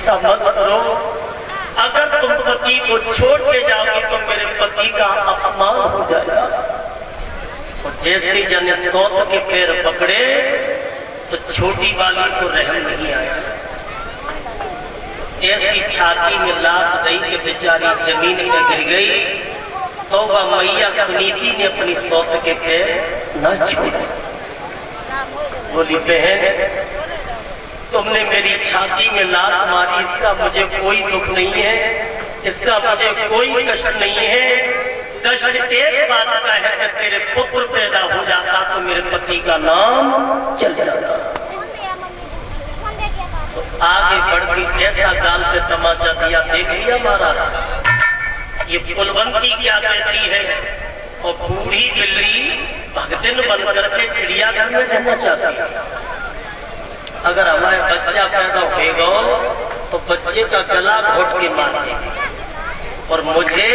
ऐसा मत करो, अगर तुम पति को छोड़ के जाओगे तो मेरे पति का अपमान हो जाएगा। और जैसे जने सौत के पैर पकड़े तो छोटी वाली को रहम नहीं आया, ऐसी छाती में लात दई के बेचारी जमीन पे गिर गई। तो वह मैया सुनीति ने अपनी सौत के पैर न छोड़े। बोली बहन, तुमने मेरी छाती में लात मारी, इसका मुझे कोई दुख नहीं है, इसका मुझे कोई कष्ट नहीं है। कष्ट एक बात का है कि तेरे पुत्र पैदा हो जाता तो मेरे पति का नाम चल जाता। तो आगे बढ़ के ऐसा गाल पे तमाचा दिया, देख लिया महाराज, ये कुलवंती क्या कहती है। और बूढ़ी बिल्ली भगतिन बन करके चिड़ियाघर में रहना चाहती है। अगर हमारे बच्चा पैदा होगा तो बच्चे का गला घोट के मार देगी और मुझे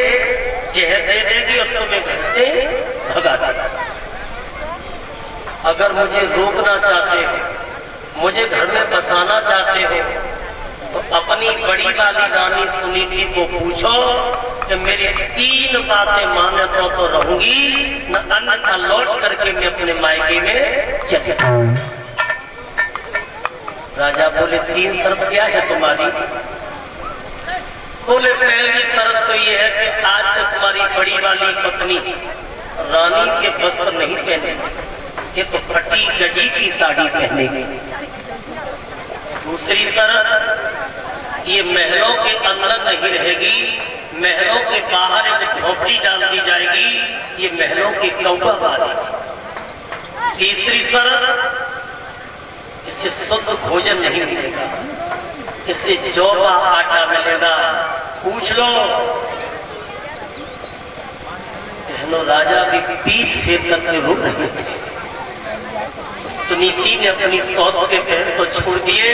जहर दे देगी और तुम्हें घर से भगा देगी। अगर मुझे रोकना चाहते हो, मुझे घर में बसाना चाहते हो, तो अपनी बड़ी वाली रानी सुनीति को पूछो कि मेरी 3 बातें माने तो रहूंगी, न अन्यथा लौट करके मैं अपने मायके में चले जाऊं। राजा बोले 3 शर्त क्या है तुम्हारी? बोले पहली शर्त तो ये है कि आज से तुम्हारी बड़ी वाली पत्नी रानी के वस्त्र नहीं पहनेगी, ये तो फटी गजी की साड़ी पहनेगी। दूसरी शर्त, ये महलों के अंदर नहीं रहेगी, महलों के बाहर एक झोपड़ी डाल दी जाएगी, ये महलों की कौवा वाली। तीसरी शर्त, इससे शुद्ध भोजन नहीं मिलेगा, इससे जौ का आटा मिलेगा। पूछ लो। बहनों, राजा भी पीठ फेर करके रो रहे थे। सुनीति ने अपनी सौत के पैर को छोड़ दिए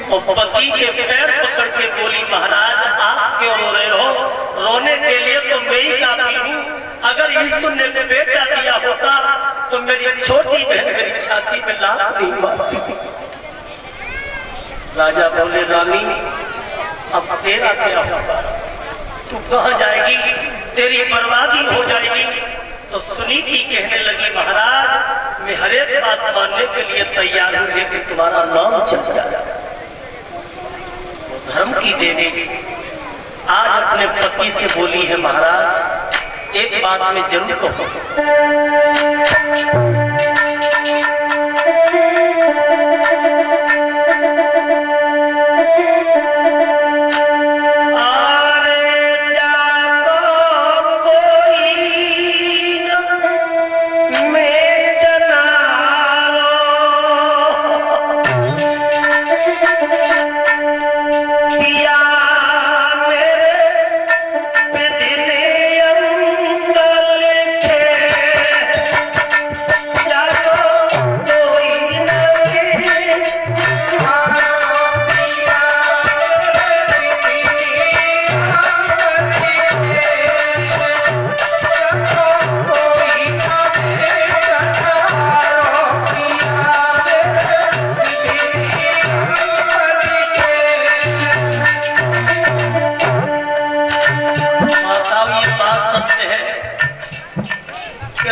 और पति के पैर पकड़ के बोली, महाराज आप क्यों रो रहे हो? रोने के लिए तो मैं ही काफी हूँ। अगर ईश्वर ने बेटा दिया होता तो मेरी छोटी बहन मेरी छाती में लात नहीं मारती। राजा बोले, रानी अब तेरा क्या होगा? तू कहाँ जाएगी? तेरी बर्बादी हो जाएगी। तो सुनीति कहने लगी, महाराज मैं हर एक बात मानने के लिए तैयार हूँ, लेकिन तुम्हारा नाम चल जाए। धर्म की देवी आज अपने पति से बोली है, महाराज एक बात मैं जरूर कहूँ।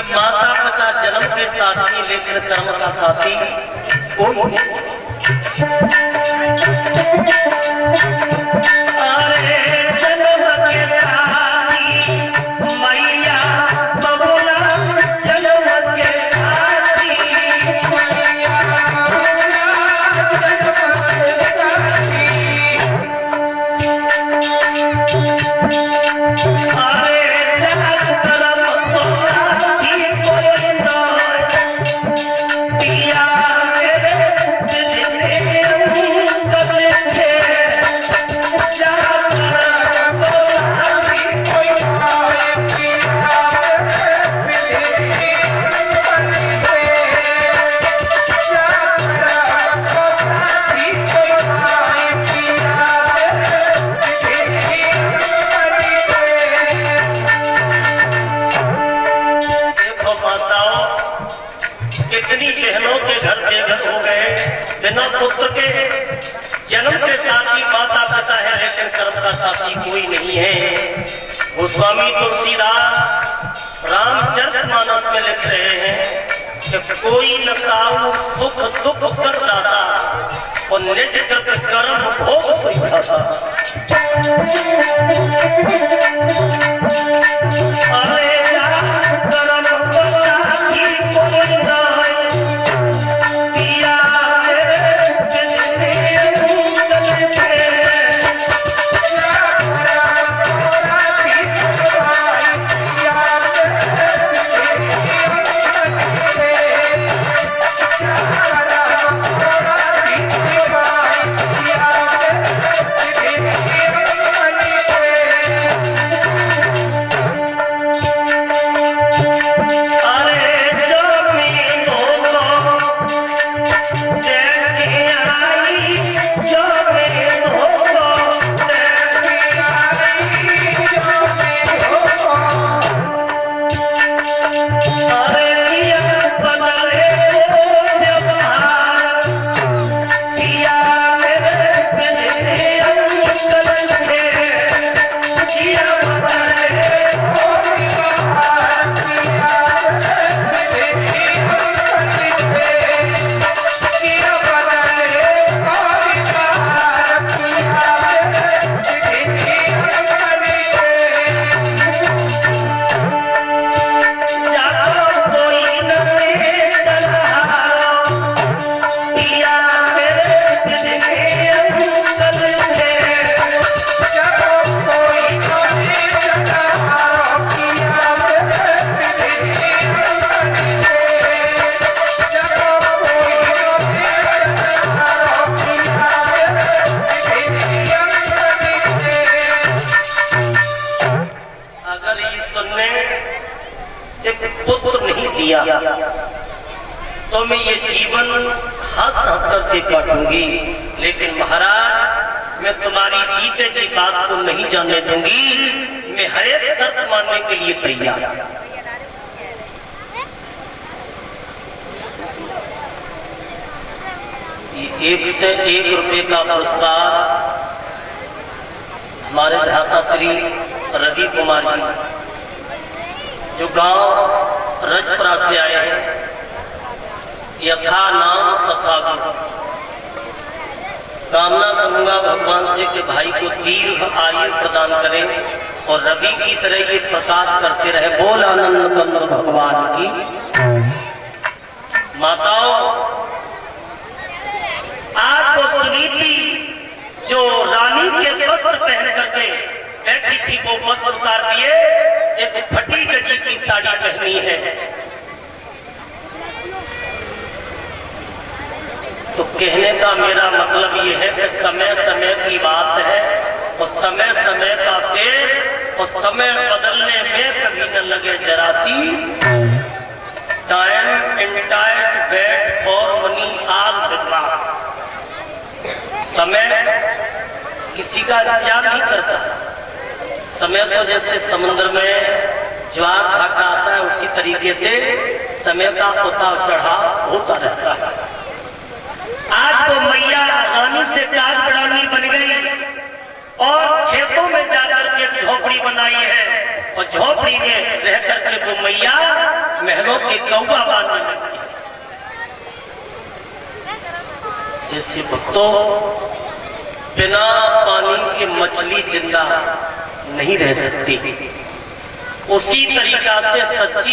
माता पिता जन्म के साथी, लेकिन कर्म का साथी कोई नहीं। जरासी कोई नहीं है। गोस्वामी तुलसीदास रामचरितमानस में लिख रहे हैं कि कोई न काऊ सुख दुख कर दाता और निज कृत कर्म भोग सुविधाता। अरे कर्म साथी कोई ना पिया तो मैं ये जीवन हंस हंस करके काटूंगी, लेकिन महाराज मैं तुम्हारी जीते जी बात को नहीं जानने दूंगी। मैं हर एक शर्त मानने के लिए तैयार। एक से 1 रुपए का पुरस्कार हमारे भ्राता श्री रवि कुमार जी, जो गांव रजपुरा से आए हैं। यथा नाम तथा गुरु। कामना करूंगा भगवान से कि भाई को दीर्घ आयु प्रदान करें और रवि की तरह ये प्रकाश करते रहे। बोल आनंद कंद भगवान की। माताओं, आज वो सुनीति जो रानी के वस्त्र पहन करके बैठी थी, वो वस्त्र उतार दिए, एक फटी गजी की साड़ी पहनी है। तो कहने का मेरा मतलब ये है कि समय समय की बात है और समय समय का फेर और समय बदलने में कभी न लगे जरासी। Time entire wait for money all विधवा। समय किसी का इंतजार नहीं करता। समय तो जैसे समुद्र में ज्वार भाटा आता है, उसी तरीके से समय का उतार चढ़ाव होता रहता है। आज वो मैया रानी से प्यार बढ़ानी बन गई और खेतों में जाकर के झोपड़ी बनाई है और झोपड़ी में रह करके वो मैया महलों की कौवा बांधने लगती है। जैसे भक्तों, बिना पानी के मछली जिंदा नहीं रह सकती, उसी तरीका से सच्ची